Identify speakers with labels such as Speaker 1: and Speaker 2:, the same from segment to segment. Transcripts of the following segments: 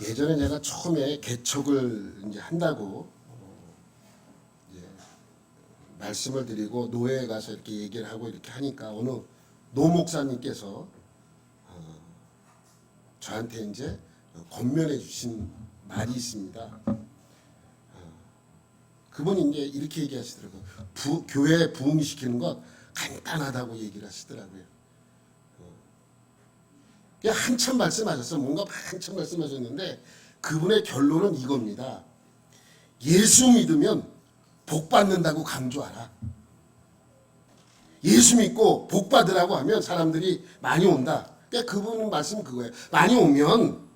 Speaker 1: 예전에 제가 처음에 개척을 이제 한다고 이제 말씀을 드리고 노회에 가서 이렇게 얘기를 하고 이렇게 하니까 어느 노 목사님께서 저한테 이제 권면해 주신 말이 있습니다. 그분이 이제 이렇게 얘기하시더라고요. 교회 부흥시키는 것 간단하다고 얘기를 하시더라고요. 그냥 한참 말씀하셨어요. 뭔가 한참 말씀하셨는데 그분의 결론은 이겁니다. 예수 믿으면 복 받는다고 강조하라. 예수 믿고 복 받으라고 하면 사람들이 많이 온다. 그러니까 그분 말씀 그거예요. 많이 오면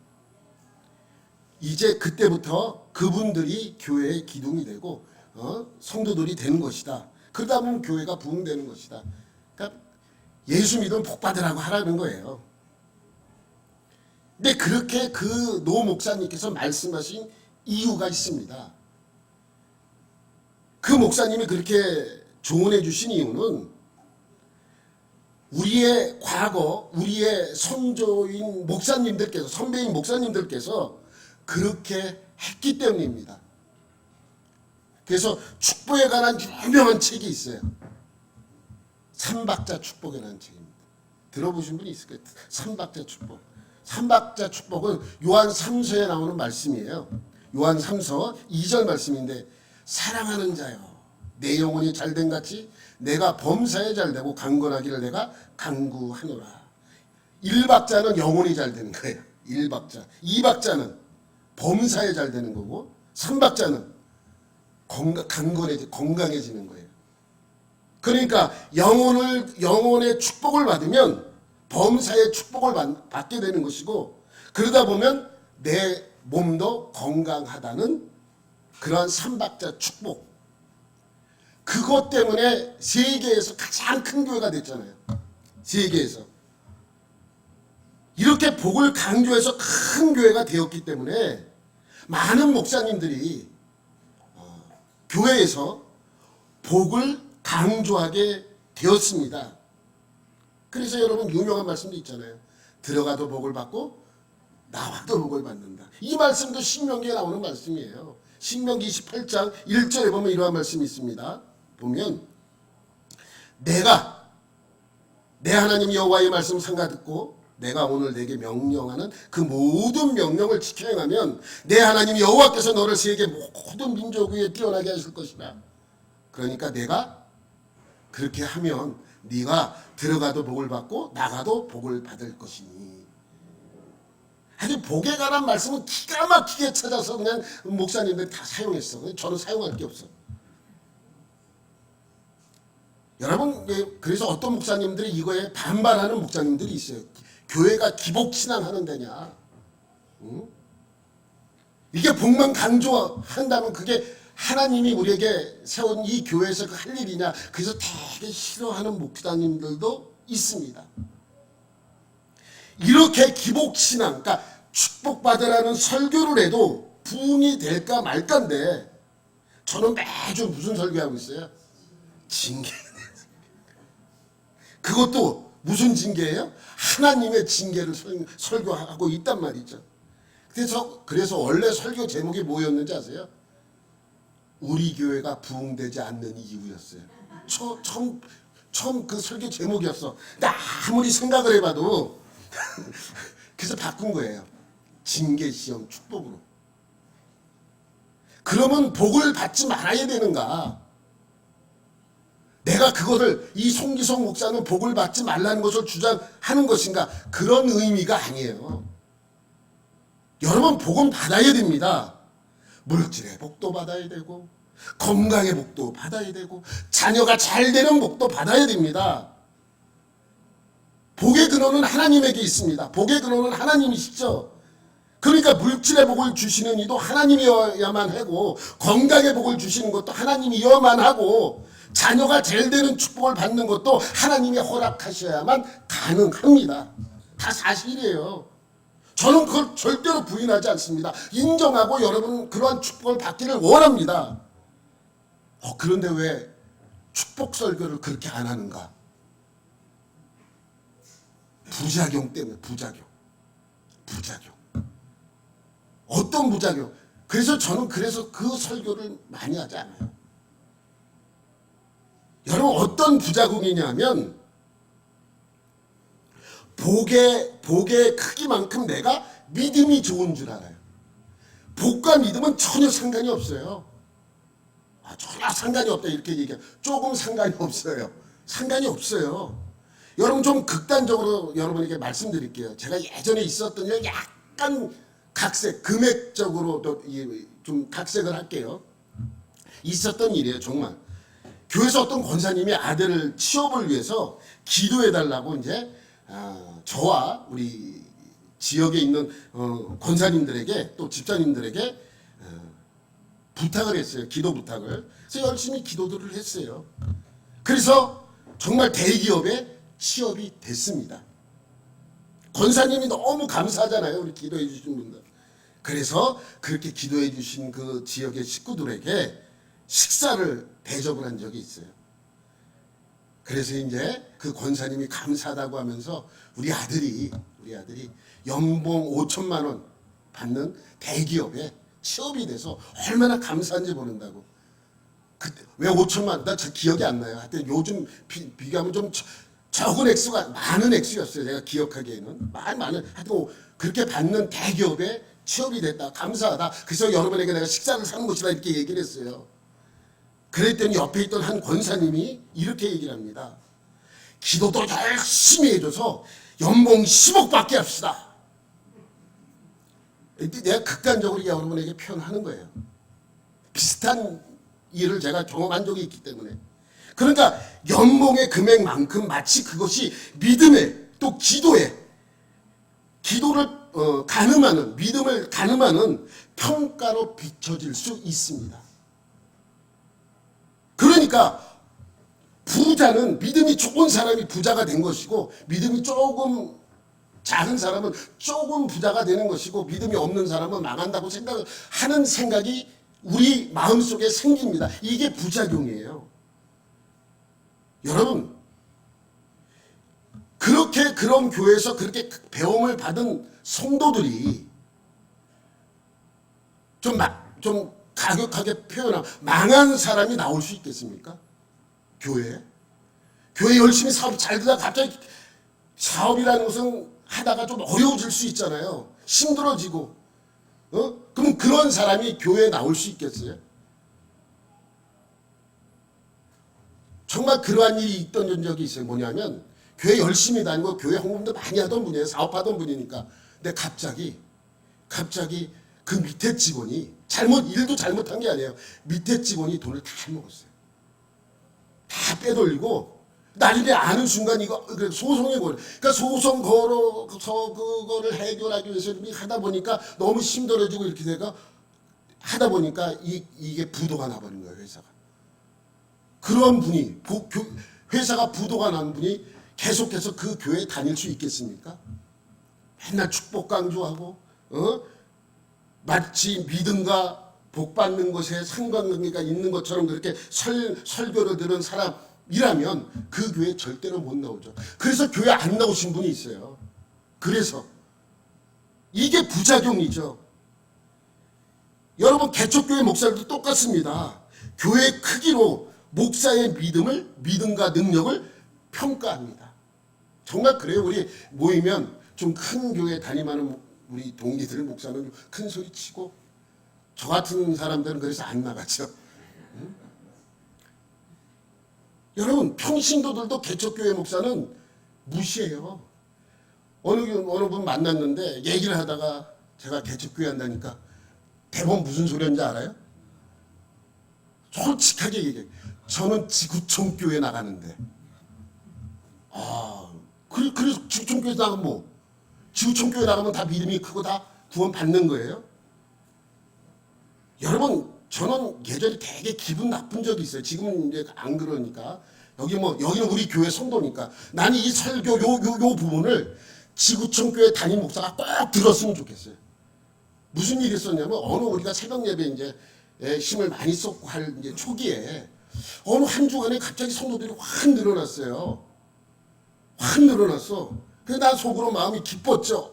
Speaker 1: 이제 그때부터 그분들이 교회의 기둥이 되고 성도들이 되는 것이다. 그러다 보면 교회가 부흥되는 것이다. 그러니까 예수 믿으면 복 받으라고 하라는 거예요. 근데 그렇게 그 노 목사님께서 말씀하신 이유가 있습니다. 그 목사님이 그렇게 조언해 주신 이유는 우리의 과거, 우리의 선조인 목사님들께서, 선배인 목사님들께서 그렇게 했기 때문입니다. 그래서 축복에 관한 유명한 책이 있어요. 삼박자 축복이라는 책입니다. 들어보신 분이 있을 거예요. 삼박자 축복. 삼박자 축복은 요한 3서에 나오는 말씀이에요. 요한 3서 2절 말씀인데 사랑하는 자여 내 영혼이 잘된 같이 내가 범사에 잘되고 강건하기를 내가 간구하노라. 1박자는 영혼이 잘되는 거예요. 1박자. 2박자는 범사에 잘되는 거고 3박자는 건강해지는 거예요. 그러니까 영혼의 축복을 받으면 범사의 축복을 받게 되는 것이고 그러다 보면 내 몸도 건강하다는 그러한 삼박자 축복. 그것 때문에 세계에서 가장 큰 교회가 됐잖아요. 세계에서. 이렇게 복을 강조해서 큰 교회가 되었기 때문에 많은 목사님들이 교회에서 복을 강조하게 되었습니다. 그래서 여러분 유명한 말씀도 있잖아요. 들어가도 복을 받고 나와도 복을 받는다. 이 말씀도 신명기에 나오는 말씀이에요. 신명기 28장 1절에 보면 이러한 말씀이 있습니다. 보면 내가 내 하나님 여호와의 말씀 삼가 듣고 내가 오늘 내게 명령하는 그 모든 명령을 지켜 행하면 내 하나님 여호와께서 너를 세계 모든 민족 위에 뛰어나게 하실 것이다. 그러니까 내가 그렇게 하면 네가 들어가도 복을 받고 나가도 복을 받을 것이니. 아주 복에 관한 말씀은 기가 막히게 찾아서 그냥 목사님들 다 사용했어. 저는 사용할 게 없어. 여러분 그래서 어떤 목사님들이 이거에 반발하는 목사님들이 있어요. 교회가 기복신앙하는 데냐. 응? 이게 복만 강조한다면 그게 하나님이 우리에게 세운 이 교회에서 할 일이냐. 그래서 되게 싫어하는 목사님들도 있습니다. 이렇게 기복신앙, 그러니까 축복받으라는 설교를 해도 부흥이 될까 말까인데 저는 매주 무슨 설교하고 있어요? 징계. 그것도 무슨 징계예요? 하나님의 징계를 설교하고 있단 말이죠. 그래서 원래 설교 제목이 뭐였는지 아세요? 우리 교회가 부흥되지 않는 이유였어요. 처음 그 설교 제목이었어. 근데 아무리 생각을 해봐도 그래서 바꾼 거예요. 징계 시험 축복으로. 그러면 복을 받지 말아야 되는가? 내가 그거를 이 송기성 목사는 복을 받지 말라는 것을 주장하는 것인가? 그런 의미가 아니에요. 여러분 복은 받아야 됩니다. 물질의 복도 받아야 되고 건강의 복도 받아야 되고 자녀가 잘 되는 복도 받아야 됩니다. 복의 근원은 하나님에게 있습니다. 복의 근원은 하나님이시죠. 그러니까 물질의 복을 주시는 이도 하나님이어야만 하고 건강의 복을 주시는 것도 하나님이어야만 하고 자녀가 잘 되는 축복을 받는 것도 하나님이 허락하셔야만 가능합니다. 다 사실이에요. 저는 그걸 절대로 부인하지 않습니다. 인정하고 여러분 그러한 축복을 받기를 원합니다. 그런데 왜 축복 설교를 그렇게 안 하는가? 부작용 때문에 부작용. 어떤 부작용. 그래서 저는 그 설교를 많이 하지 않아요. 여러분 어떤 부작용이냐면 복의 크기만큼 내가 믿음이 좋은 줄 알아요. 복과 믿음은 전혀 상관이 없어요. 전혀 상관이 없다 이렇게 얘기해요. 조금 상관이 없어요. 상관이 없어요. 여러분 좀 극단적으로 여러분에게 말씀드릴게요. 제가 예전에 있었던 일 약간 금액적으로 좀 각색을 할게요. 있었던 일이에요. 정말. 교회에서 어떤 권사님이 아들 취업을 위해서 기도해달라고 이제 저와 우리 지역에 있는 권사님들에게 또 집사님들에게 부탁을 했어요. 기도 부탁을. 그래서 열심히 기도들을 했어요. 그래서 정말 대기업에 취업이 됐습니다. 권사님이 너무 감사하잖아요. 우리 기도해 주신 분들. 그래서 그렇게 기도해 주신 그 지역의 식구들에게 식사를 대접을 한 적이 있어요. 그래서 이제 그 권사님이 감사하다고 하면서 우리 아들이 연봉 5천만 원 받는 대기업에 취업이 돼서 얼마나 감사한지 모른다고. 그때 왜 5천만 원? 나 잘 기억이 안 나요. 하여튼 요즘 비교하면 좀 적은 액수가 많은 액수였어요. 제가 기억하기에는 많은 하여튼 그렇게 받는 대기업에 취업이 됐다. 감사하다. 그래서 여러분에게 내가 식사를 사는 것이다 이렇게 얘기를 했어요. 그랬더니 옆에 있던 한 권사님이 이렇게 얘기를 합니다. 기도도 열심히 해줘서 연봉 10억 받게 합시다. 내가 극단적으로 여러분에게 표현하는 거예요. 비슷한 일을 제가 경험한 적이 있기 때문에. 그러니까 연봉의 금액만큼 마치 그것이 믿음에 또 기도를 가늠하는 믿음을 가늠하는 평가로 비춰질 수 있습니다. 그러니까 부자는 믿음이 좋은 사람이 부자가 된 것이고 믿음이 조금 작은 사람은 조금 부자가 되는 것이고 믿음이 없는 사람은 망한다고 생각하는 생각이 우리 마음속에 생깁니다. 이게 부작용이에요. 여러분 그런 교회에서 그렇게 배움을 받은 성도들이 좀 가격하게 표현하면 망한 사람이 나올 수 있겠습니까? 교회 열심히 사업 잘 되다가 갑자기 사업이라는 것은 하다가 좀 어려워질 수 있잖아요. 힘들어지고. 그럼 그런 사람이 교회에 나올 수 있겠어요? 정말 그러한 일이 있던 적이 있어요. 뭐냐면 교회 열심히 다니고 교회 홍보도 많이 하던 분이에요. 사업하던 분이니까. 근데 갑자기 그 밑에 직원이 일도 잘못한 게 아니에요. 밑에 직원이 돈을 다 먹었어요. 다 빼돌리고 나중에 아는 순간 이거 소송에 걸려. 그러니까 소송 걸어서 그거를 해결하기 위해서 이렇게 하다 보니까 너무 힘들어지고 이렇게 되가 하다 보니까 이게 부도가 나버린 거예요. 회사가. 그런 분이 회사가 부도가 난 분이 계속해서 그 교회에 다닐 수 있겠습니까? 맨날 축복 강조하고 마치 믿음과 복 받는 것에 상관관계가 있는 것처럼 그렇게 설교를 들은 사람이라면 그 교회 절대로 못 나오죠. 그래서 교회 안 나오신 분이 있어요. 그래서 이게 부작용이죠. 여러분 개척교회 목사들도 똑같습니다. 교회 크기로 목사의 믿음과 능력을 평가합니다. 정말 그래요. 우리 모이면 좀 큰 교회 담임하는 우리 동기들 목사는 큰 소리 치고 저 같은 사람들은 그래서 안 나가죠. 응? 여러분 평신도들도 개척교회 목사는 무시해요. 어느 분 만났는데 얘기를 하다가 제가 개척교회 한다니까 대부분 무슨 소리인지 알아요? 솔직하게 얘기해요. 저는 지구촌 교회 나가는데. 그래서 지구촌 교회 나가면 뭐? 지구촌 교회 나가면 다 믿음이 크고 다 구원 받는 거예요? 여러분 저는 예전에 되게 기분 나쁜 적이 있어요. 지금은 이제 안 그러니까. 여기는 우리 교회 성도니까. 나는 이 설교 요 부분을 지구촌 교회 담임 목사가 꼭 들었으면 좋겠어요. 무슨 일이 있었냐면 우리가 새벽 예배 이제 힘을 많이 쏟고 할 이제 초기에 어느 한 주간에 갑자기 성도들이 확 늘어났어요. 확 늘어났어. 그래서 난 속으로 마음이 기뻤죠.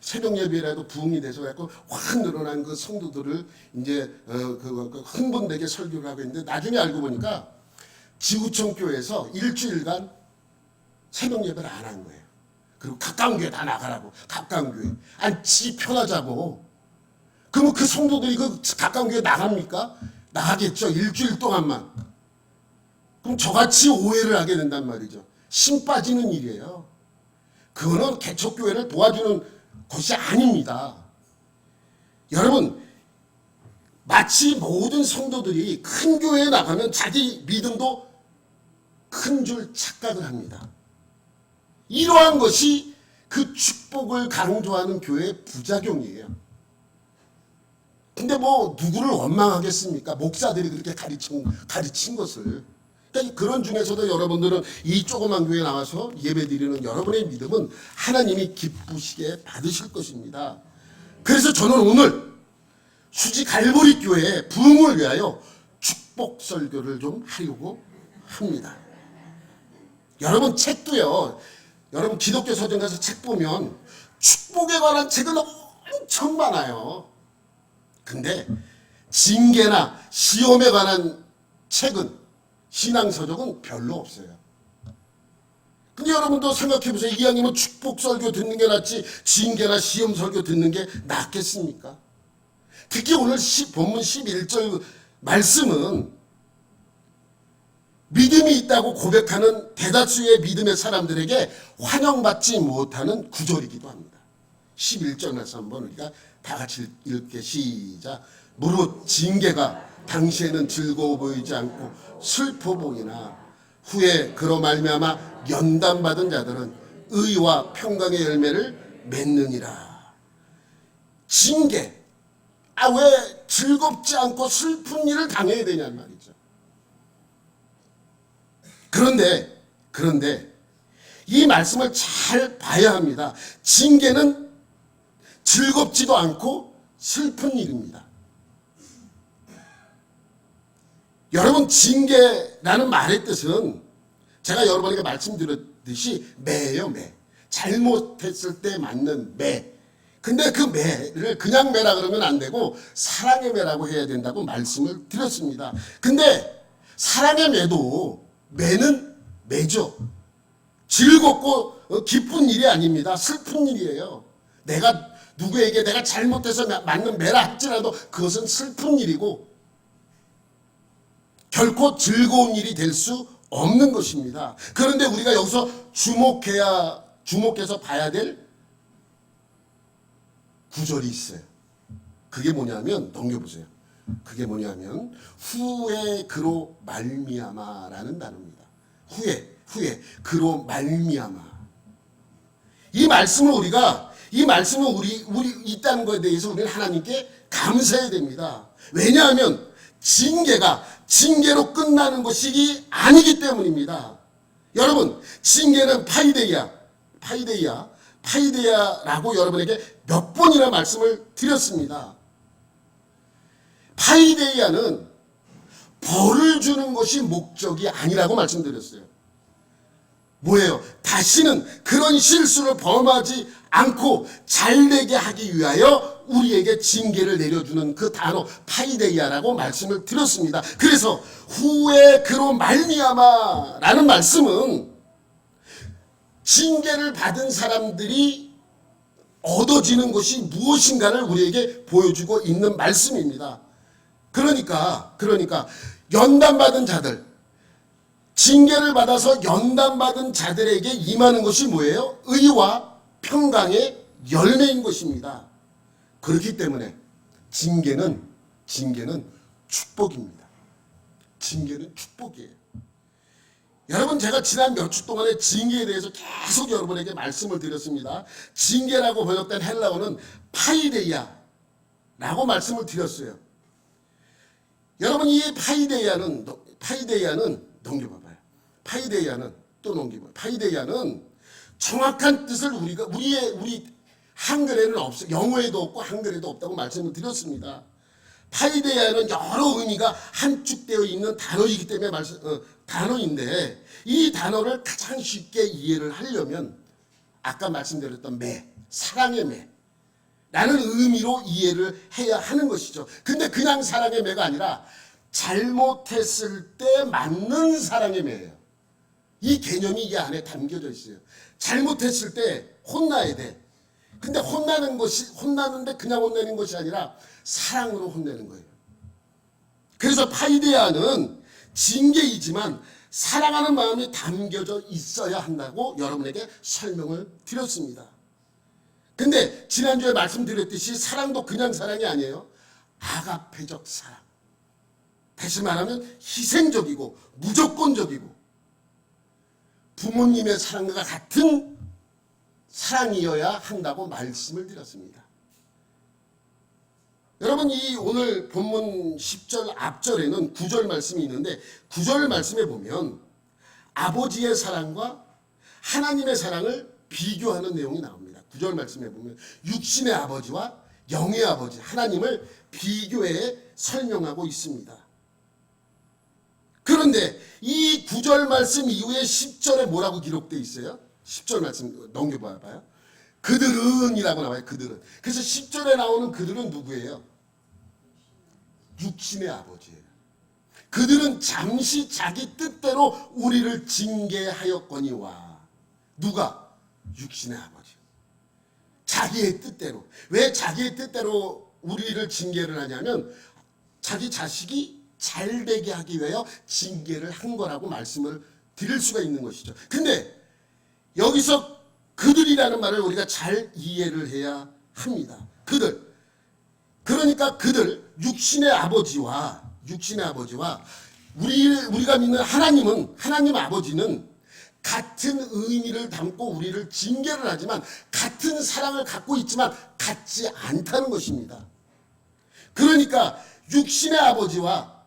Speaker 1: 새벽 예배라도 부흥이 돼서 갖고 확 늘어난 그 성도들을 이제 그 흥분되게 설교를 하고 있는데 나중에 알고 보니까 지구촌 교회에서 일주일간 새벽 예배를 안 한 거예요. 그리고 가까운 교회 다 나가라고. 가까운 교회. 아니 지 편하자고. 그러면 그 성도들이 그 가까운 교회 나갑니까? 나가겠죠. 일주일 동안만. 그럼 저같이 오해를 하게 된단 말이죠. 심 빠지는 일이에요. 그거는 개척교회를 도와주는 것이 아닙니다. 여러분, 마치 모든 성도들이 큰 교회에 나가면 자기 믿음도 큰 줄 착각을 합니다. 이러한 것이 그 축복을 강조하는 교회의 부작용이에요. 근데 뭐 누구를 원망하겠습니까? 목사들이 그렇게 가르친 것을. 그러니까 그런 중에서도 여러분들은 이 조그만 교회에 나와서 예배드리는 여러분의 믿음은 하나님이 기쁘시게 받으실 것입니다. 그래서 저는 오늘 수지 갈보리 교회의 부흥을 위하여 축복 설교를 좀 하려고 합니다. 여러분 책도요. 여러분 기독교 서점 가서 책 보면 축복에 관한 책은 엄청 많아요. 근데 징계나 시험에 관한 책은 신앙서적은 별로 없어요. 근데 여러분도 생각해보세요. 이왕이면 축복 설교 듣는 게 낫지 징계나 시험 설교 듣는 게 낫겠습니까? 특히 오늘 본문 11절 말씀은 믿음이 있다고 고백하는 대다수의 믿음의 사람들에게 환영받지 못하는 구절이기도 합니다. 11절 말씀 한번 우리가 다 같이 읽게 시작. 무릇 징계가 당시에는 즐거워 보이지 않고 슬퍼 보이나 후에 그로 말미암아 연단받은 자들은 의와 평강의 열매를 맺느니라. 징계. 왜 즐겁지 않고 슬픈 일을 당해야 되냐는 말이죠. 그런데 이 말씀을 잘 봐야 합니다. 징계는 즐겁지도 않고 슬픈 일입니다. 여러분 징계라는 말의 뜻은 제가 여러분에게 말씀드렸듯이 매예요. 매. 잘못했을 때 맞는 매. 근데 그 매를 그냥 매라 그러면 안 되고 사랑의 매라고 해야 된다고 말씀을 드렸습니다. 근데 사랑의 매는 매죠. 즐겁고 기쁜 일이 아닙니다. 슬픈 일이에요. 내가 누구에게 내가 잘못해서 맞는 매라 할지라도 그것은 슬픈 일이고 결코 즐거운 일이 될 수 없는 것입니다. 그런데 우리가 여기서 주목해서 봐야 될 구절이 있어요. 그게 뭐냐면 넘겨보세요. 그게 뭐냐면 후에 그로 말미암아라는 단어입니다. 후에 그로 말미암아. 이 말씀은 우리 있다는 것에 대해서 우리는 하나님께 감사해야 됩니다. 왜냐하면 징계로 끝나는 것이 아니기 때문입니다. 여러분 징계는 파이데이아라고 여러분에게 몇 번이나 말씀을 드렸습니다. 파이데이아는 벌을 주는 것이 목적이 아니라고 말씀드렸어요. 뭐예요? 다시는 그런 실수를 범하지 않고 잘되게 하기 위하여 우리에게 징계를 내려주는 그 단어 파이데이아라고 말씀을 드렸습니다. 그래서 후에 그로 말미암아라는 말씀은 징계를 받은 사람들이 얻어지는 것이 무엇인가를 우리에게 보여주고 있는 말씀입니다. 그러니까 연단받은 자들, 징계를 받아서 연단받은 자들에게 임하는 것이 뭐예요? 의와 평강의 열매인 것입니다. 그렇기 때문에 징계는 축복입니다. 징계는 축복이에요. 여러분 제가 지난 몇 주 동안에 징계에 대해서 계속 여러분에게 말씀을 드렸습니다. 징계라고 번역된 헬라어는 파이데이아라고 말씀을 드렸어요. 여러분 이 파이데이아는 넘겨봐봐요. 파이데이아는 정확한 뜻을 우리 한글에는 없어요. 영어에도 없고 한글에도 없다고 말씀을 드렸습니다. 파이데이아는 여러 의미가 함축되어 있는 단어이기 때문에 단어인데 이 단어를 가장 쉽게 이해를 하려면 아까 말씀드렸던 매, 사랑의 매 라는 의미로 이해를 해야 하는 것이죠. 근데 그냥 사랑의 매가 아니라 잘못했을 때 맞는 사랑의 매예요. 이 개념이 이 안에 담겨져 있어요. 잘못했을 때 혼나야 돼. 근데 혼나는데 그냥 혼내는 것이 아니라 사랑으로 혼내는 거예요. 그래서 파이데아는 징계이지만 사랑하는 마음이 담겨져 있어야 한다고 여러분에게 설명을 드렸습니다. 근데 지난주에 말씀드렸듯이 사랑도 그냥 사랑이 아니에요. 아가페적 사랑. 다시 말하면 희생적이고 무조건적이고 부모님의 사랑과 같은 사랑이어야 한다고 말씀을 드렸습니다. 여러분, 이 오늘 본문 10절 앞절에는 9절 말씀이 있는데 9절 말씀에 보면 아버지의 사랑과 하나님의 사랑을 비교하는 내용이 나옵니다. 9절 말씀에 보면 육신의 아버지와 영의 아버지 하나님을 비교해 설명하고 있습니다. 그런데 이 9절 말씀 이후에 10절에 뭐라고 기록되어 있어요? 10절 말씀 넘겨봐요. 그들은 이라고 나와요. 그들은. 그래서 10절에 나오는 그들은 누구예요? 육신의 아버지예요. 그들은 잠시 자기 뜻대로 우리를 징계하였거니와. 누가? 육신의 아버지. 자기의 뜻대로. 왜 자기의 뜻대로 우리를 징계를 하냐면 자기 자식이 잘 되게 하기 위하여 징계를 한 거라고 말씀을 드릴 수가 있는 것이죠. 근데 여기서 그들이라는 말을 우리가 잘 이해를 해야 합니다. 그들. 그러니까 그들, 육신의 아버지와 우리가 믿는 하나님 아버지는 같은 의미를 담고 우리를 징계를 하지만 같은 사랑을 갖고 있지만 같지 않다는 것입니다. 그러니까 육신의 아버지와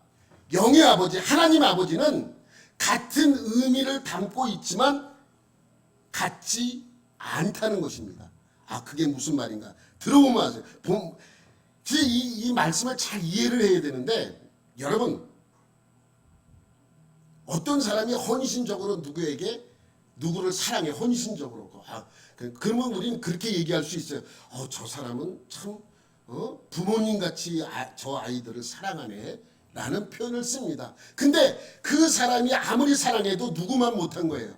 Speaker 1: 영의 아버지, 하나님 아버지는 같은 의미를 담고 있지만 같지 않다는 것입니다. 아, 그게 무슨 말인가? 들어보면 아세요. 이 말씀을 잘 이해를 해야 되는데, 여러분, 어떤 사람이 헌신적으로 누구를 사랑해, 헌신적으로. 그러면 우리는 그렇게 얘기할 수 있어요. 저 사람은 참, 부모님 같이 저 아이들을 사랑하네. 라는 표현을 씁니다. 근데 그 사람이 아무리 사랑해도 누구만 못한 거예요?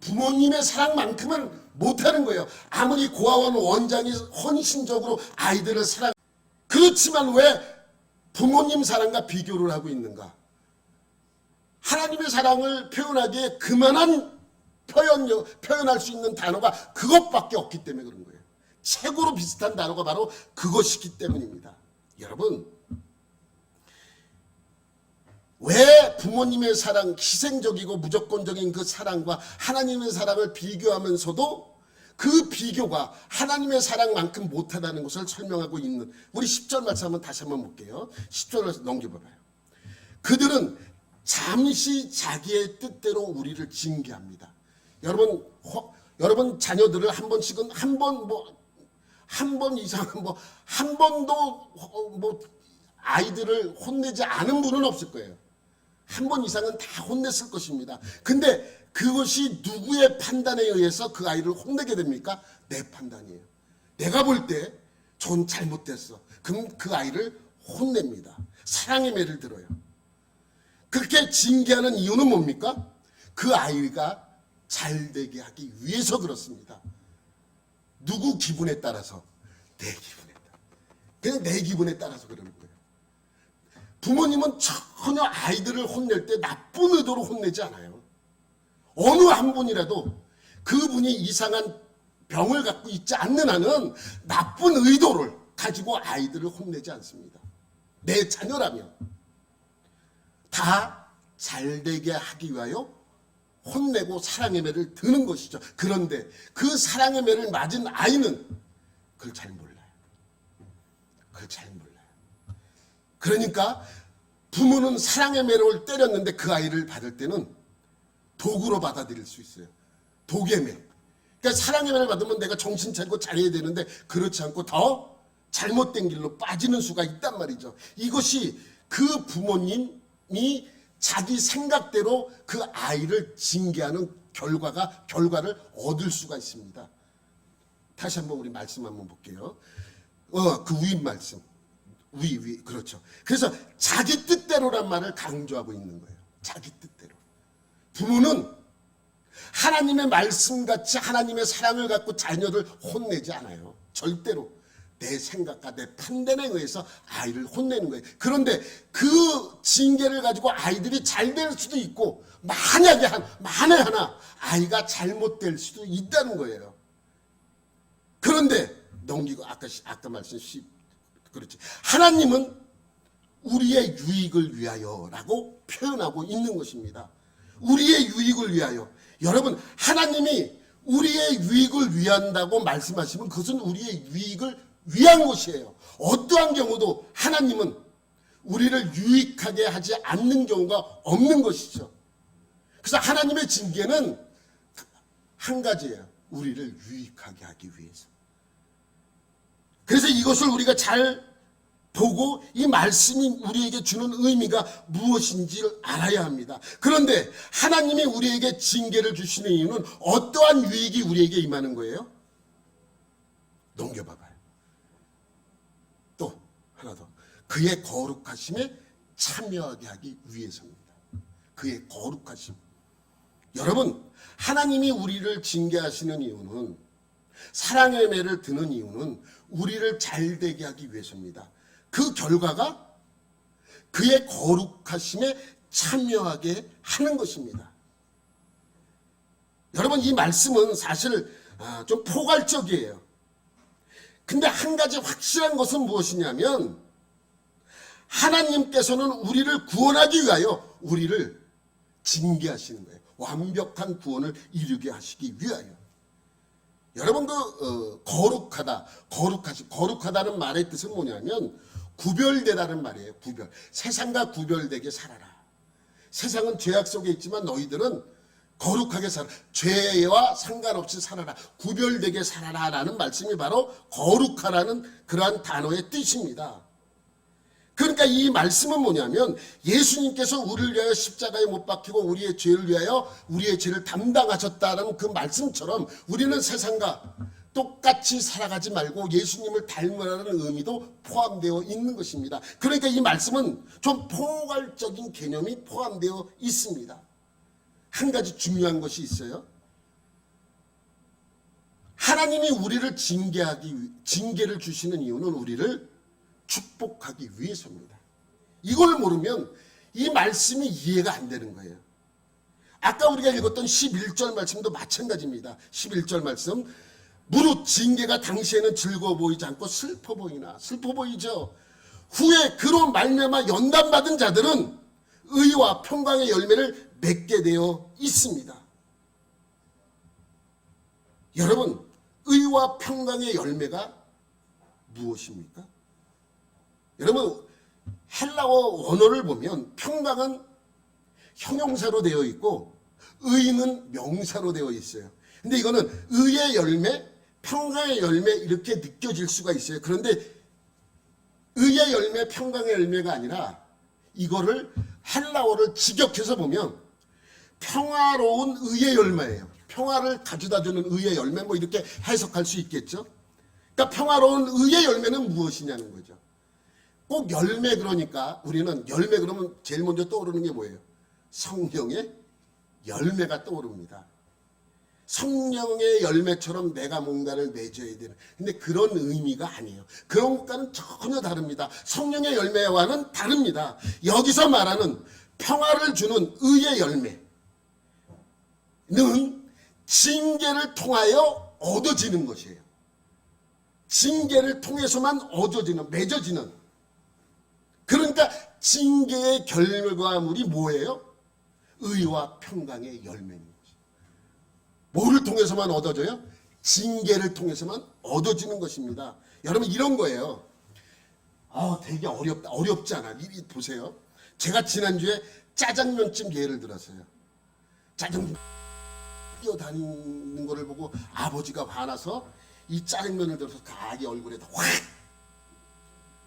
Speaker 1: 부모님의 사랑만큼은 못하는 거예요. 아무리 고아원 원장이 헌신적으로 아이들을 사랑. 그렇지만 왜 부모님 사랑과 비교를 하고 있는가? 하나님의 사랑을 표현하기에 그만한 표현할 수 있는 단어가 그것밖에 없기 때문에 그런 거예요. 최고로 비슷한 단어가 바로 그것이기 때문입니다. 여러분, 왜 부모님의 사랑, 희생적이고 무조건적인 그 사랑과 하나님의 사랑을 비교하면서도 그 비교가 하나님의 사랑만큼 못하다는 것을 설명하고 있는, 우리 10절 말씀 한번 다시 한번 볼게요. 10절을 넘겨봐봐요. 그들은 잠시 자기의 뜻대로 우리를 징계합니다. 여러분 자녀들을 한 번씩은 한 번 이상은 한 번도 아이들을 혼내지 않은 분은 없을 거예요. 한 번 이상은 다 혼냈을 것입니다. 근데 그것이 누구의 판단에 의해서 그 아이를 혼내게 됩니까? 내 판단이에요. 내가 볼 때 전 잘못됐어. 그럼 그 아이를 혼냅니다. 사랑의 매를 들어요. 그렇게 징계하는 이유는 뭡니까? 그 아이가 잘되게 하기 위해서 그렇습니다. 누구 기분에 따라서? 내 기분에 따라. 그냥 내 기분에 따라서 그러는 거예요. 부모님은 전혀 아이들을 혼낼 때 나쁜 의도로 혼내지 않아요. 어느 한 분이라도 그분이 이상한 병을 갖고 있지 않는 한은 나쁜 의도를 가지고 아이들을 혼내지 않습니다. 내 자녀라면 다 잘되게 하기 위하여 혼내고 사랑의 매를 드는 것이죠. 그런데 그 사랑의 매를 맞은 아이는 그걸 잘 몰라요. 그러니까 부모는 사랑의 매를 때렸는데 그 아이를 받을 때는 도구로 받아들일 수 있어요. 독의 매. 그러니까 사랑의 매를 받으면 내가 정신 차리고 잘해야 되는데 그렇지 않고 더 잘못된 길로 빠지는 수가 있단 말이죠. 이것이 그 부모님이 자기 생각대로 그 아이를 징계하는 결과를 얻을 수가 있습니다. 다시 한번 우리 말씀 한번 볼게요. 그 위인 말씀. 위. 그렇죠. 그래서 자기 뜻대로란 말을 강조하고 있는 거예요. 자기 뜻대로. 부모는 하나님의 말씀같이 하나님의 사랑을 갖고 자녀를 혼내지 않아요. 절대로. 내 생각과 내 판단에 의해서 아이를 혼내는 거예요. 그런데 그 징계를 가지고 아이들이 잘 될 수도 있고 만에 하나 아이가 잘못될 수도 있다는 거예요. 그런데 넘기고 아까 말씀 그렇지. 하나님은 우리의 유익을 위하여라고 표현하고 있는 것입니다. 우리의 유익을 위하여. 여러분, 하나님이 우리의 유익을 위한다고 말씀하시면 그것은 우리의 유익을 위한 것이에요. 어떠한 경우도 하나님은 우리를 유익하게 하지 않는 경우가 없는 것이죠. 그래서 하나님의 징계는 한 가지예요. 우리를 유익하게 하기 위해서. 그래서 이것을 우리가 잘 보고 이 말씀이 우리에게 주는 의미가 무엇인지를 알아야 합니다. 그런데 하나님이 우리에게 징계를 주시는 이유는 어떠한 유익이 우리에게 임하는 거예요? 넘겨봐봐요. 또 하나 더. 그의 거룩하심에 참여하게 하기 위해서입니다. 그의 거룩하심. 여러분, 하나님이 우리를 징계하시는 이유는, 사랑의 매를 드는 이유는 우리를 잘되게 하기 위해서입니다. 그 결과가 그의 거룩하심에 참여하게 하는 것입니다. 여러분, 이 말씀은 사실 좀 포괄적이에요. 근데 한 가지 확실한 것은 무엇이냐면, 하나님께서는 우리를 구원하기 위하여 우리를 징계하시는 거예요. 완벽한 구원을 이루게 하시기 위하여. 여러분, 거룩하다는 말의 뜻은 뭐냐면 구별되다는 말이에요. 구별. 세상과 구별되게 살아라. 세상은 죄악 속에 있지만 너희들은 거룩하게 살아. 죄와 상관없이 살아라. 구별되게 살아라라는 말씀이 바로 거룩하라는 그러한 단어의 뜻입니다. 그러니까 이 말씀은 뭐냐면, 예수님께서 우리를 위하여 십자가에 못 박히고 우리의 죄를 위하여 우리의 죄를 담당하셨다는 그 말씀처럼 우리는 세상과 똑같이 살아가지 말고 예수님을 닮으라는 의미도 포함되어 있는 것입니다. 그러니까 이 말씀은 좀 포괄적인 개념이 포함되어 있습니다. 한 가지 중요한 것이 있어요. 하나님이 우리를 징계를 주시는 이유는 우리를 축복하기 위해서입니다. 이걸 모르면 이 말씀이 이해가 안 되는 거예요. 아까 우리가 읽었던 11절 말씀도 마찬가지입니다. 11절 말씀. 무릇 징계가 당시에는 즐거워 보이지 않고 슬퍼 보이죠. 후에 그로 말미암아 연단받은 자들은 의와 평강의 열매를 맺게 되어 있습니다. 여러분, 의와 평강의 열매가 무엇입니까? 여러분, 헬라어 원어를 보면 평강은 형용사로 되어 있고 의는 명사로 되어 있어요. 근데 이거는 의의 열매, 평강의 열매 이렇게 느껴질 수가 있어요. 그런데 의의 열매, 평강의 열매가 아니라 이거를 헬라어를 직역해서 보면 평화로운 의의 열매예요. 평화를 가져다주는 의의 열매, 뭐 이렇게 해석할 수 있겠죠. 그러니까 평화로운 의의 열매는 무엇이냐는 거죠. 꼭 열매, 그러니까 우리는 열매 그러면 제일 먼저 떠오르는 게 뭐예요? 성령의 열매가 떠오릅니다. 성령의 열매처럼 내가 뭔가를 맺어야 되는, 근데 그런 의미가 아니에요. 그런 것과는 전혀 다릅니다. 성령의 열매와는 다릅니다. 여기서 말하는 평화를 주는 의의 열매는 징계를 통하여 얻어지는 것이에요. 징계를 통해서만 얻어지는, 맺어지는. 그러니까 징계의 결과물이 뭐예요? 의와 평강의 열매입니다. 뭐를 통해서만 얻어져요? 징계를 통해서만 얻어지는 것입니다. 여러분, 이런 거예요. 되게 어렵지 않아. 보세요. 제가 지난주에 짜장면집 예를 들었어요. 짜장면 뛰어다니는 거를 보고 아버지가 화나서 이 짜장면을 들어서 가게 얼굴에다 확!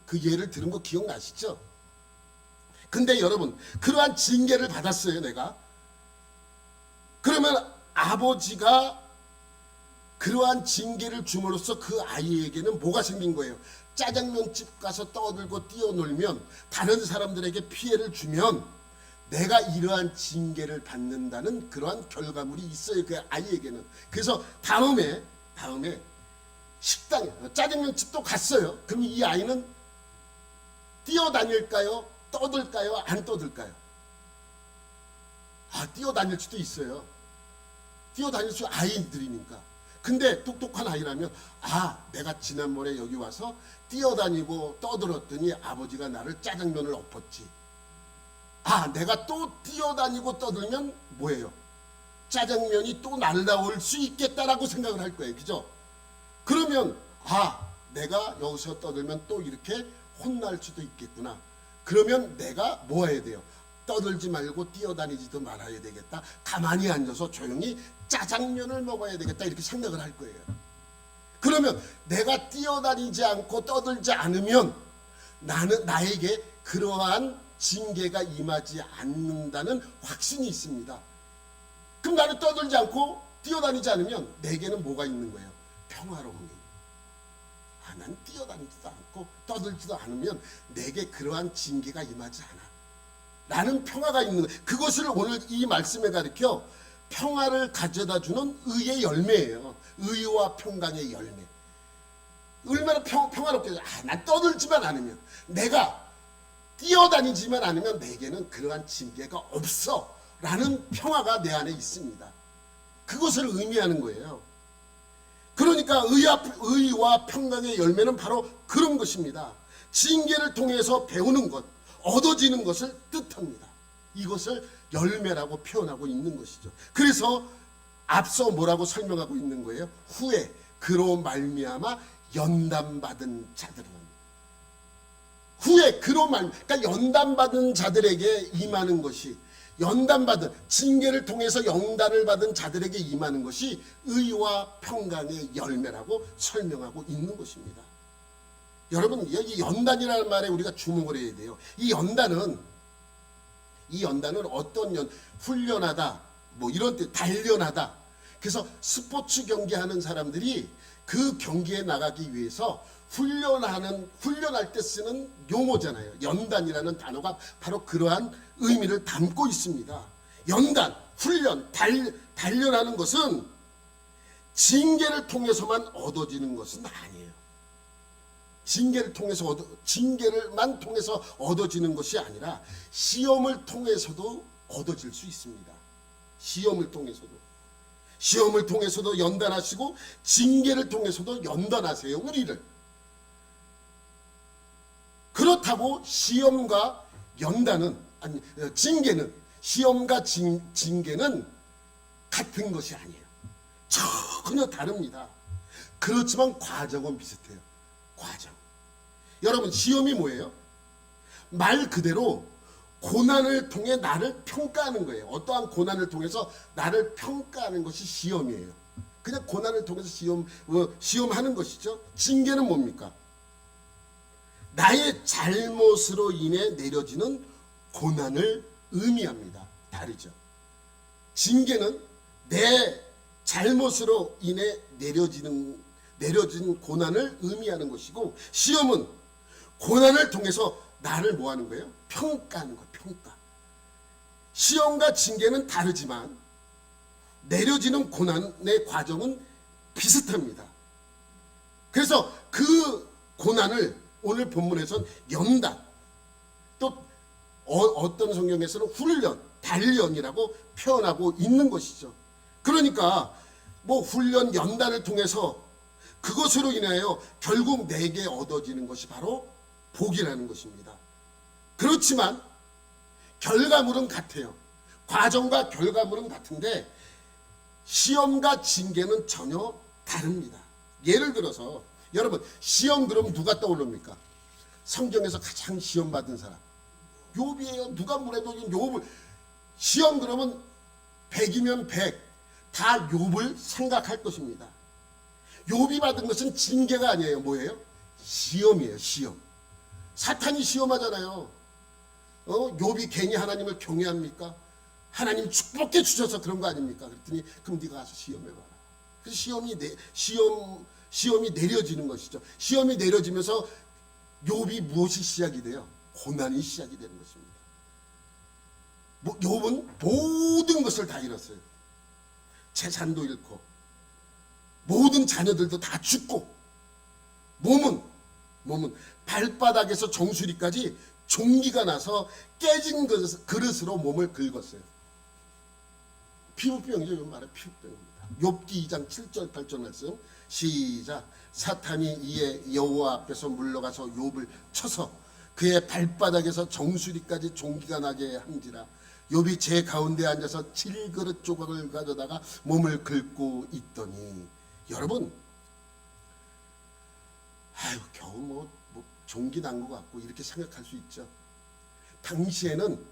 Speaker 1: 그 예를 들은 거 기억나시죠? 근데 여러분, 그러한 징계를 받았어요, 내가. 그러면 아버지가 그러한 징계를 줌으로써 그 아이에게는 뭐가 생긴 거예요? 짜장면집 가서 떠들고 뛰어놀면 다른 사람들에게 피해를 주면 내가 이러한 징계를 받는다는 그러한 결과물이 있어요. 그 아이에게는. 그래서 다음에 식당에 짜장면집도 갔어요. 그럼 이 아이는 뛰어다닐까요? 떠들까요? 안 떠들까요? 뛰어다닐 수도 있어요. 뛰어다닐 수 아이들이니까. 근데 똑똑한 아이라면 내가 지난번에 여기 와서 뛰어다니고 떠들었더니 아버지가 나를 짜장면을 엎었지. 내가 또 뛰어다니고 떠들면 뭐예요? 짜장면이 또 날라올 수 있겠다라고 생각을 할 거예요. 그죠? 그러면 내가 여기서 떠들면 또 이렇게 혼날 수도 있겠구나. 그러면 내가 뭐 해야 돼요? 떠들지 말고 뛰어다니지도 말아야 되겠다. 가만히 앉아서 조용히 짜장면을 먹어야 되겠다. 이렇게 생각을 할 거예요. 그러면 내가 뛰어다니지 않고 떠들지 않으면 나에게 그러한 징계가 임하지 않는다는 확신이 있습니다. 그럼 나는 떠들지 않고 뛰어다니지 않으면 내게는 뭐가 있는 거예요? 평화로움이. 난 뛰어다니지도 않고 떠들지도 않으면 내게 그러한 징계가 임하지 않아. 라는 평화가 있는 거예요. 그것을 오늘 이 말씀에 가르쳐 평화를 가져다주는 의의 열매예요. 의와 평강의 열매. 얼마나 평화롭게. 난 떠들지만 않으면, 내가 뛰어다니지만 않으면 내게는 그러한 징계가 없어. 라는 평화가 내 안에 있습니다. 그것을 의미하는 거예요. 그러니까 의와 평강의 열매는 바로 그런 것입니다. 징계를 통해서 배우는 것, 얻어지는 것을 뜻합니다. 이것을 열매라고 표현하고 있는 것이죠. 그래서 앞서 뭐라고 설명하고 있는 거예요? 후에 그로 말미암아 연단받은 자들은, 후에 그러니까 연단받은 자들에게 임하는 것이, 연단받은 징계를 통해서 연단을 받은 자들에게 임하는 것이 의와 평강의 열매라고 설명하고 있는 것입니다. 여러분, 이 연단이라는 말에 우리가 주목을 해야 돼요. 이 연단은 어떤 훈련하다, 뭐 이런 뜻, 단련하다. 그래서 스포츠 경기하는 사람들이 그 경기에 나가기 위해서 훈련할 때 쓰는 용어잖아요. 연단이라는 단어가 바로 그러한 의미를 담고 있습니다. 연단, 훈련, 단련하는 것은 징계를 통해서만 얻어지는 것은 아니에요. 징계를만 통해서 얻어지는 것이 아니라 시험을 통해서도 얻어질 수 있습니다. 시험을 통해서도 연단하시고 징계를 통해서도 연단하세요. 우리를. 그렇다고 시험과 징계는, 시험과 징계는 같은 것이 아니에요. 전혀 다릅니다. 그렇지만 과정은 비슷해요. 과정. 여러분, 시험이 뭐예요? 말 그대로 고난을 통해 나를 평가하는 거예요. 어떠한 고난을 통해서 나를 평가하는 것이 시험이에요. 그냥 고난을 통해서 시험하는 것이죠. 징계는 뭡니까? 나의 잘못으로 인해 내려지는 고난을 의미합니다. 다르죠. 징계는 내 잘못으로 인해 내려진 고난을 의미하는 것이고, 시험은 고난을 통해서 나를 뭐 하는 거예요? 평가하는 거예요. 평가. 시험과 징계는 다르지만 내려지는 고난의 과정은 비슷합니다. 그래서 그 고난을 오늘 본문에서는 연단, 또 어떤 성경에서는 훈련, 단련이라고 표현하고 있는 것이죠. 그러니까 훈련, 연단을 통해서 그것으로 인하여 결국 내게 얻어지는 것이 바로 복이라는 것입니다. 그렇지만 결과물은 같아요. 과정과 결과물은 같은데 시험과 징계는 전혀 다릅니다. 예를 들어서 여러분, 시험 그러면 누가 떠오릅니까? 성경에서 가장 시험 받은 사람 욥이에요. 누가 뭐래도 욥을, 시험 그러면 100이면 100, 다 욥을 생각할 것입니다. 욥이 받은 것은 징계가 아니에요. 뭐예요? 시험이에요. 시험. 사탄이 시험하잖아요. 욥이 괜히 하나님을 경외합니까? 하나님 축복해 주셔서 그런 거 아닙니까? 그랬더니 그럼 네가 가서 시험해봐라. 그래서 시험이 내려지는 것이죠. 시험이 내려지면서 욥이 무엇이 시작이 돼요? 고난이 시작이 되는 것입니다. 욥은 모든 것을 다 잃었어요. 재산도 잃고 모든 자녀들도 다 죽고 몸은 발바닥에서 정수리까지 종기가 나서 깨진 그릇으로 몸을 긁었어요. 피부병이죠. 이건 말해 피부병입니다. 욥기 2장 7절 8절 말씀 시작. 사탄이 이에 여호와 앞에서 물러가서 욥을 쳐서 그의 발바닥에서 정수리까지 종기가 나게 한지라. 욥이 제 가운데 앉아서 7그릇 조각을 가져다가 몸을 긁고 있더니, 여러분, 아유 겨우 뭐 종기 난 것 같고 이렇게 생각할 수 있죠. 당시에는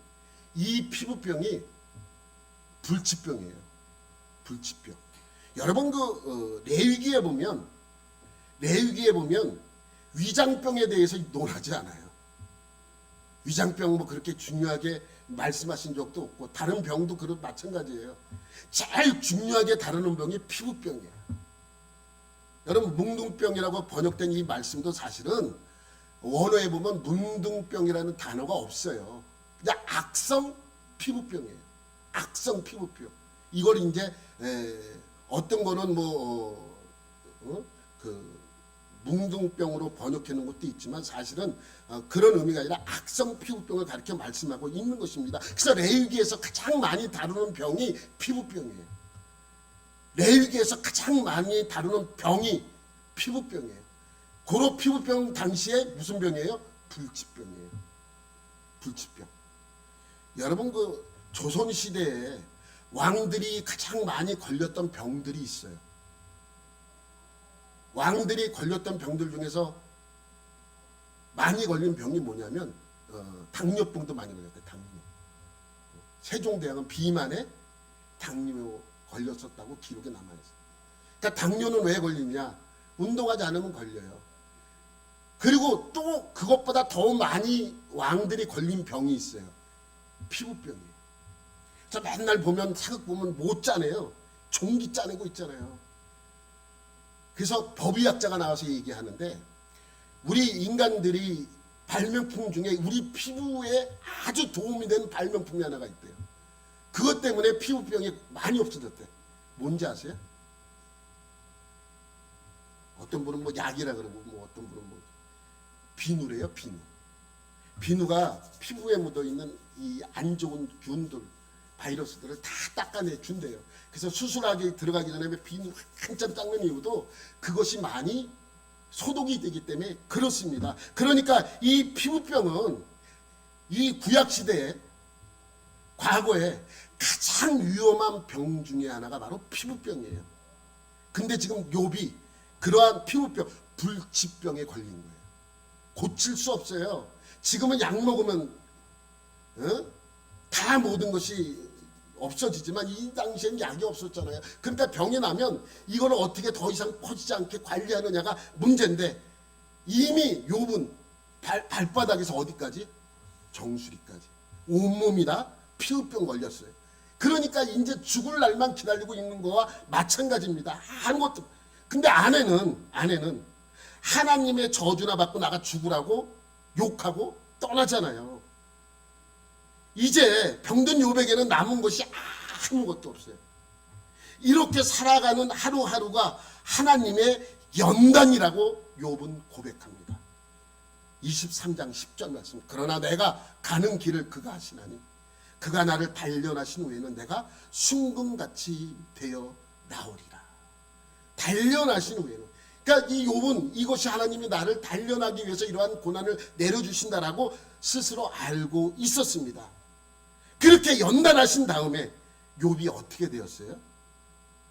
Speaker 1: 이 피부병이 불치병이에요. 불치병. 여러분 레위기에 보면 위장병에 대해서 논하지 않아요. 위장병 뭐 그렇게 중요하게 말씀하신 적도 없고 다른 병도 마찬가지예요. 제일 중요하게 다루는 병이 피부병이에요. 여러분 뭉둥병이라고 번역된 이 말씀도 사실은 원어에 보면 뭉둥병이라는 단어가 없어요. 그냥 악성 피부병이에요. 악성 피부병. 이걸 이제 어떤 거는 뭉둥병으로 번역해 놓은 것도 있지만 사실은 그런 의미가 아니라 악성 피부병을 가리켜 말씀하고 있는 것입니다. 그래서 레위기에서 가장 많이 다루는 병이 피부병이에요. 레위기에서 가장 많이 다루는 병이 피부병이에요. 고로 피부병 당시에 무슨 병이에요? 불치병이에요. 불치병. 여러분 조선시대에 왕들이 가장 많이 걸렸던 병들이 있어요. 왕들이 걸렸던 병들 중에서 많이 걸린 병이 뭐냐면 당뇨병도 많이 걸렸대요. 당뇨. 세종대왕은 비만에 당뇨 걸렸었다고 기록에 남아있어요. 그러니까 당뇨는 왜 걸리냐? 운동하지 않으면 걸려요. 그리고 또 그것보다 더 많이 왕들이 걸린 병이 있어요. 피부병이에요. 저 맨날 보면 사극 보면 못 짜내요. 종기 짜내고 있잖아요. 그래서 법의학자가 나와서 얘기하는데 우리 인간들이 발명품 중에 우리 피부에 아주 도움이 되는 발명품이 하나가 있대요. 그것 때문에 피부병이 많이 없어졌대. 뭔지 아세요? 어떤 분은 약이라 그러고 어떤 분은 비누래요. 비누가 피부에 묻어있는 이 안 좋은 균들, 바이러스들을 다 닦아내 준대요. 그래서 수술하기 들어가기 전에 비누 한참 닦는 이유도 그것이 많이 소독이 되기 때문에 그렇습니다. 그러니까 이 피부병은 이 구약시대에 과거에 가장 위험한 병 중에 하나가 바로 피부병이에요. 근데 지금 욥이 그러한 피부병, 불치병에 걸린 거예요. 고칠 수 없어요. 지금은 약 먹으면 다 모든 것이 없어지지만 이 당시엔 약이 없었잖아요. 그러니까 병이 나면 이걸 어떻게 더 이상 퍼지지 않게 관리하느냐가 문제인데 이미 욥은 발바닥에서 어디까지? 정수리까지. 온몸이 다 피부병 걸렸어요. 그러니까 이제 죽을 날만 기다리고 있는 거와 마찬가지입니다. 아무것도. 근데 아내는 하나님의 저주나 받고 나가 죽으라고 욕하고 떠나잖아요. 이제 병든 욥에게는 남은 것이 아무것도 없어요. 이렇게 살아가는 하루하루가 하나님의 연단이라고 욥은 고백합니다. 23장 10절 말씀. 그러나 내가 가는 길을 그가 하시나니 그가 나를 단련하신 후에는 내가 순금같이 되어 나오리라. 단련하신 후에는. 그러니까 이 욥은 이것이 하나님이 나를 단련하기 위해서 이러한 고난을 내려주신다라고 스스로 알고 있었습니다. 그렇게 연단하신 다음에 욥이 어떻게 되었어요?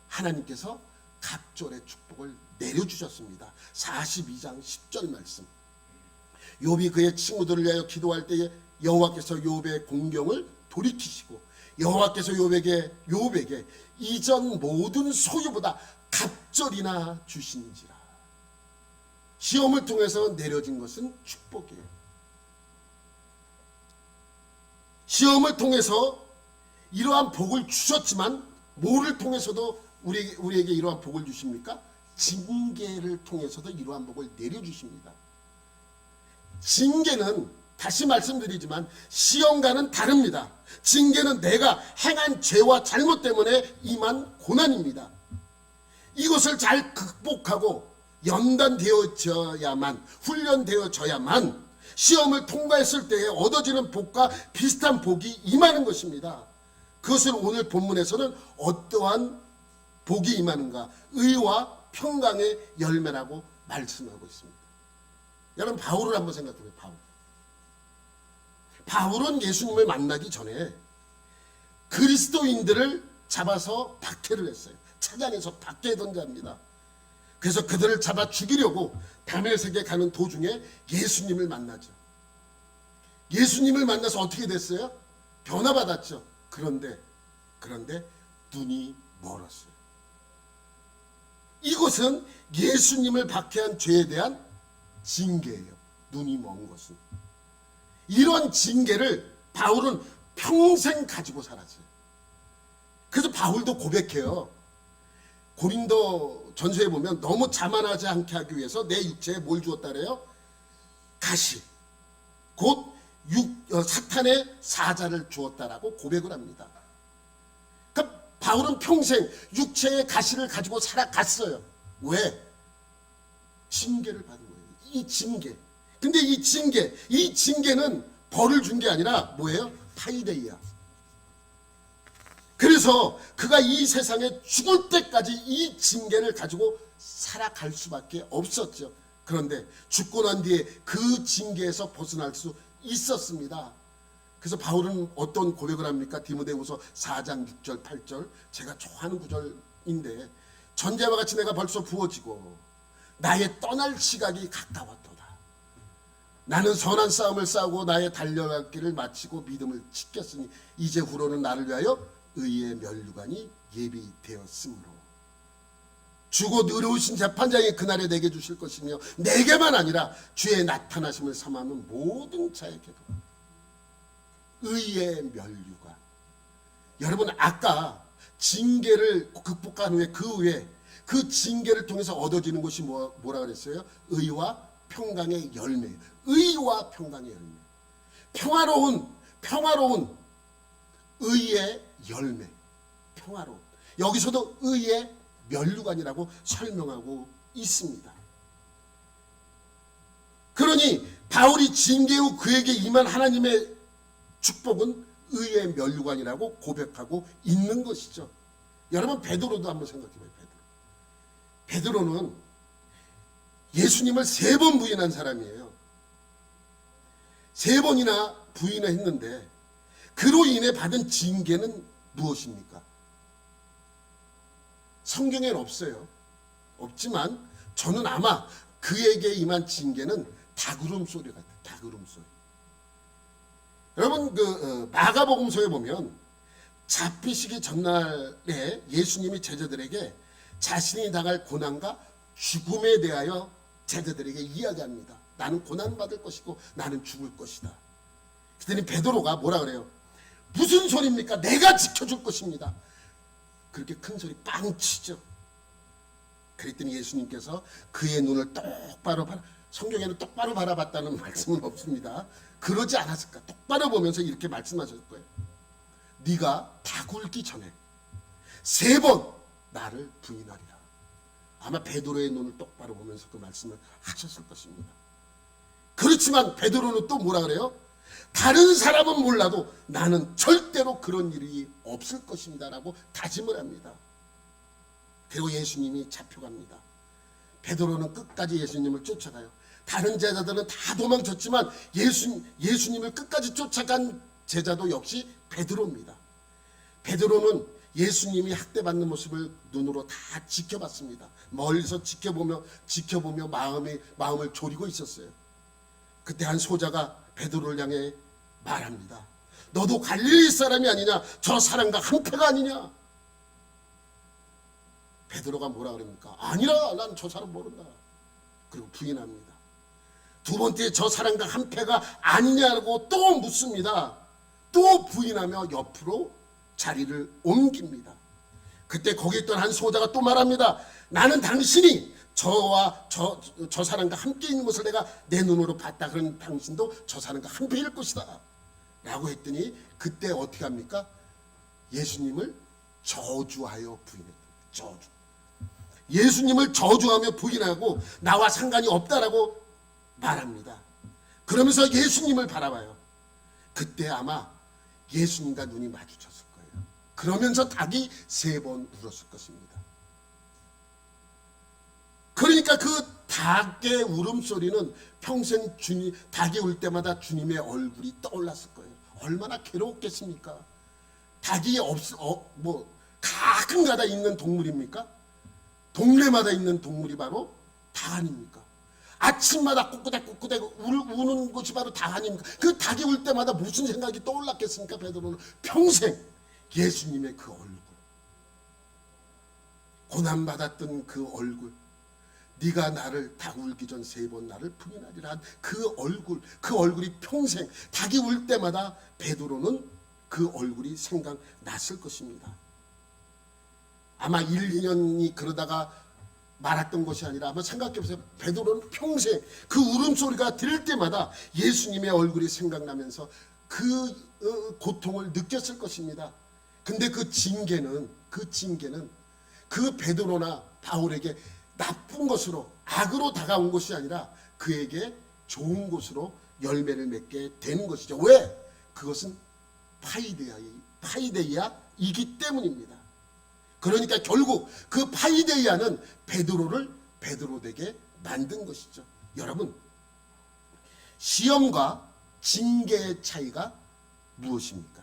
Speaker 1: 하나님께서 갑절의 축복을 내려주셨습니다. 42장 10절 말씀. 욥이 그의 친구들을 위하여 기도할 때에 여호와께서 욥의 공경을 돌이키시고 여호와께서 욥에게 이전 모든 소유보다 갑절이나 주시는지라. 시험을 통해서 내려진 것은 축복이에요. 시험을 통해서 이러한 복을 주셨지만 뭐를 통해서도 우리에게 이러한 복을 주십니까? 징계를 통해서도 이러한 복을 내려주십니다. 징계는 다시 말씀드리지만 시험과는 다릅니다. 징계는 내가 행한 죄와 잘못 때문에 임한 고난입니다. 이것을 잘 극복하고 연단되어져야만, 훈련되어져야만 시험을 통과했을 때에 얻어지는 복과 비슷한 복이 임하는 것입니다. 그것을 오늘 본문에서는 어떠한 복이 임하는가? 의와 평강의 열매라고 말씀하고 있습니다. 여러분, 바울을 한번 생각해보세요. 바울은 예수님을 만나기 전에 그리스도인들을 잡아서 박해를 했어요. 찾아내서 박해했던 자입니다. 그래서 그들을 잡아 죽이려고 다메섹에 가는 도중에 예수님을 만나죠. 예수님을 만나서 어떻게 됐어요? 변화받았죠. 그런데 눈이 멀었어요. 이것은 예수님을 박해한 죄에 대한 징계예요. 눈이 먼 것은. 이런 징계를 바울은 평생 가지고 살았어요. 그래서 바울도 고백해요. 고린도 전서에 보면 너무 자만하지 않게 하기 위해서 내 육체에 뭘 주었다 그래요? 가시, 곧 사탄의 사자를 주었다라고 고백을 합니다. 그러니까 바울은 평생 육체의 가시를 가지고 살아갔어요. 왜? 징계를 받은 거예요. 이 징계. 근데 이 징계는 벌을 준 게 아니라 뭐예요? 파이데이야. 그래서 그가 이 세상에 죽을 때까지 이 징계를 가지고 살아갈 수밖에 없었죠. 그런데 죽고 난 뒤에 그 징계에서 벗어날 수 있었습니다. 그래서 바울은 어떤 고백을 합니까? 디모데후서 4장 6절 8절 제가 좋아하는 구절인데 전제와 같이 내가 벌써 부어지고 나의 떠날 시각이 가까웠도다. 나는 선한 싸움을 싸우고 나의 달려갈 길을 마치고 믿음을 지켰으니 이제 후로는 나를 위하여 의의 면류관이 예비되었으므로 주고 의로우신 재판장이 그날에 내게 주실 것이며 내게만 아니라 주의 나타나심을 삼하는 모든 자에게도 의의 면류관. 여러분, 아까 징계를 극복한 후에 그 징계를 통해서 얻어지는 것이 뭐라 그랬어요? 의와 평강의 열매. 의와 평강의 열매. 평화로운 의의 열매. 평화로운. 여기서도 의의 면류관이라고 설명하고 있습니다. 그러니 바울이 징계 후 그에게 임한 하나님의 축복은 의의 면류관이라고 고백하고 있는 것이죠. 여러분, 베드로도 한번 생각해봐요. 베드로는 예수님을 3번 부인한 사람이에요. 3번이나 부인을 했는데 그로 인해 받은 징계는 무엇입니까? 성경에는 없어요. 없지만 저는 아마 그에게 임한 징계는 닭울음 소리 같아요. 닭울음 소리. 여러분, 마가복음서에 보면 잡히시기 전날에 예수님이 제자들에게 자신이 당할 고난과 죽음에 대하여 제자들에게 이야기합니다. 나는 고난받을 것이고 나는 죽을 것이다. 그랬더니 베드로가 뭐라 그래요? 무슨 소리입니까? 내가 지켜줄 것입니다. 그렇게 큰 소리 빵 치죠. 그랬더니 예수님께서 그의 눈을 똑바로 성경에는 똑바로 바라봤다는 말씀은 없습니다. 그러지 않았을까? 똑바로 보면서 이렇게 말씀하셨을 거예요. 네가 다 굴기 전에 3번 나를 부인하리라. 아마 베드로의 눈을 똑바로 보면서 그 말씀을 하셨을 것입니다. 그렇지만 베드로는 또 뭐라 그래요? 다른 사람은 몰라도 나는 절대로 그런 일이 없을 것입니다 라고 다짐을 합니다. 그리고 예수님이 잡혀갑니다. 베드로는 끝까지 예수님을 쫓아가요. 다른 제자들은 다 도망쳤지만 예수님을 끝까지 쫓아간 제자도 역시 베드로입니다. 베드로는 예수님이 학대받는 모습을 눈으로 다 지켜봤습니다. 멀리서 지켜보며 마음을 졸이고 있었어요. 그때 한 소자가 베드로를 향해 말합니다. 너도 갈릴리 사람이 아니냐? 저 사람과 한패가 아니냐? 베드로가 뭐라 그럽니까? 아니라 난 저 사람 모른다. 그리고 부인합니다. 두 번째 저 사람과 한패가 아니냐고 또 묻습니다. 또 부인하며 옆으로 자리를 옮깁니다. 그때 거기 있던 한 소자가 또 말합니다. 나는 당신이 저와 저 사람과 함께 있는 것을 내가 내 눈으로 봤다. 그런 당신도 저 사람과 함께일 것이다 라고 했더니 그때 어떻게 합니까? 예수님을 저주하여 부인했다. 저주. 예수님을 저주하며 부인하고 나와 상관이 없다라고 말합니다. 그러면서 예수님을 바라봐요. 그때 아마 예수님과 눈이 마주쳤을 거예요. 그러면서 닭이 3번 울었을 것입니다. 그러니까 그 닭의 울음소리는 평생 닭이 울 때마다 주님의 얼굴이 떠올랐을 거예요. 얼마나 괴로웠겠습니까? 닭이 가끔가다 있는 동물입니까? 동네마다 있는 동물이 바로 닭 아닙니까? 아침마다 꾹꾸덕 우는 것이 바로 닭 아닙니까? 그 닭이 울 때마다 무슨 생각이 떠올랐겠습니까? 베드로는 평생 예수님의 그 얼굴, 고난받았던 그 얼굴, 네가 나를 닭 울기 전 3번 나를 부인하리라 한 그 얼굴이 평생 닭이 울 때마다 베드로는 그 얼굴이 생각났을 것입니다. 아마 1, 2년이 그러다가 말았던 것이 아니라 한번 생각해보세요. 베드로는 평생 그 울음소리가 들릴 때마다 예수님의 얼굴이 생각나면서 그 고통을 느꼈을 것입니다. 근데 그 징계는 그 베드로나 바울에게 나쁜 것으로 악으로 다가온 것이 아니라 그에게 좋은 것으로 열매를 맺게 되는 것이죠. 왜? 그것은 파이데이아이기 때문입니다. 그러니까 결국 그 파이데이아는 베드로를 베드로 되게 만든 것이죠. 여러분, 시험과 징계의 차이가 무엇입니까?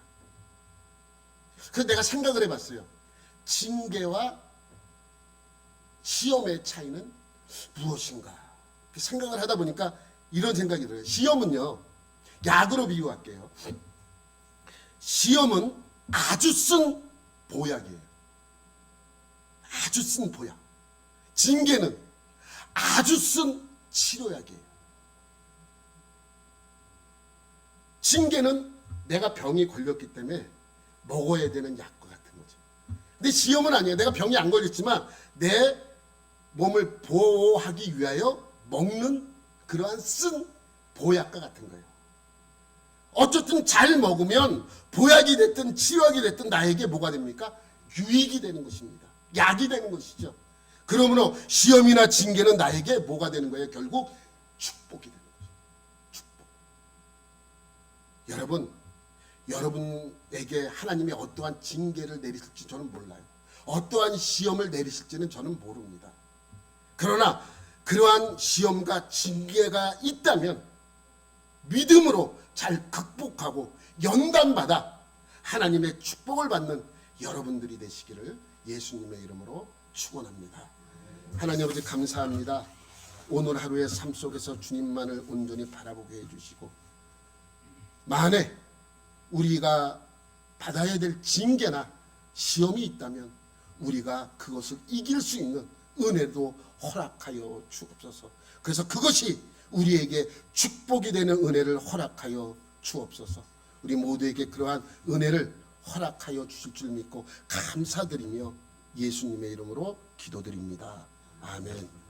Speaker 1: 그래서 내가 생각을 해봤어요. 징계와 시험의 차이는 무엇인가? 생각을 하다 보니까 이런 생각이 들어요. 시험은요, 약으로 비유할게요. 시험은 아주 쓴 보약이에요. 아주 쓴 보약. 징계는 아주 쓴 치료약이에요. 징계는 내가 병이 걸렸기 때문에 먹어야 되는 약과 같은 거죠. 근데 시험은 아니에요. 내가 병이 안 걸렸지만 내 몸을 보호하기 위하여 먹는 그러한 쓴 보약과 같은 거예요. 어쨌든 잘 먹으면 보약이 됐든 치료약이 됐든 나에게 뭐가 됩니까? 유익이 되는 것입니다. 약이 되는 것이죠. 그러므로 시험이나 징계는 나에게 뭐가 되는 거예요? 결국 축복이 되는 거죠. 축복. 여러분에게 하나님이 어떠한 징계를 내리실지 저는 몰라요. 어떠한 시험을 내리실지는 저는 모릅니다. 그러나 그러한 시험과 징계가 있다면 믿음으로 잘 극복하고 연단받아 하나님의 축복을 받는 여러분들이 되시기를 예수님의 이름으로 축원합니다. 하나님 아버지 감사합니다. 오늘 하루의 삶 속에서 주님만을 온전히 바라보게 해주시고 만에 우리가 받아야 될 징계나 시험이 있다면 우리가 그것을 이길 수 있는 은혜도 허락하여 주옵소서. 그래서 그것이 우리에게 축복이 되는 은혜를 허락하여 주옵소서. 우리 모두에게 그러한 은혜를 허락하여 주실 줄 믿고 감사드리며 예수님의 이름으로 기도드립니다. 아멘.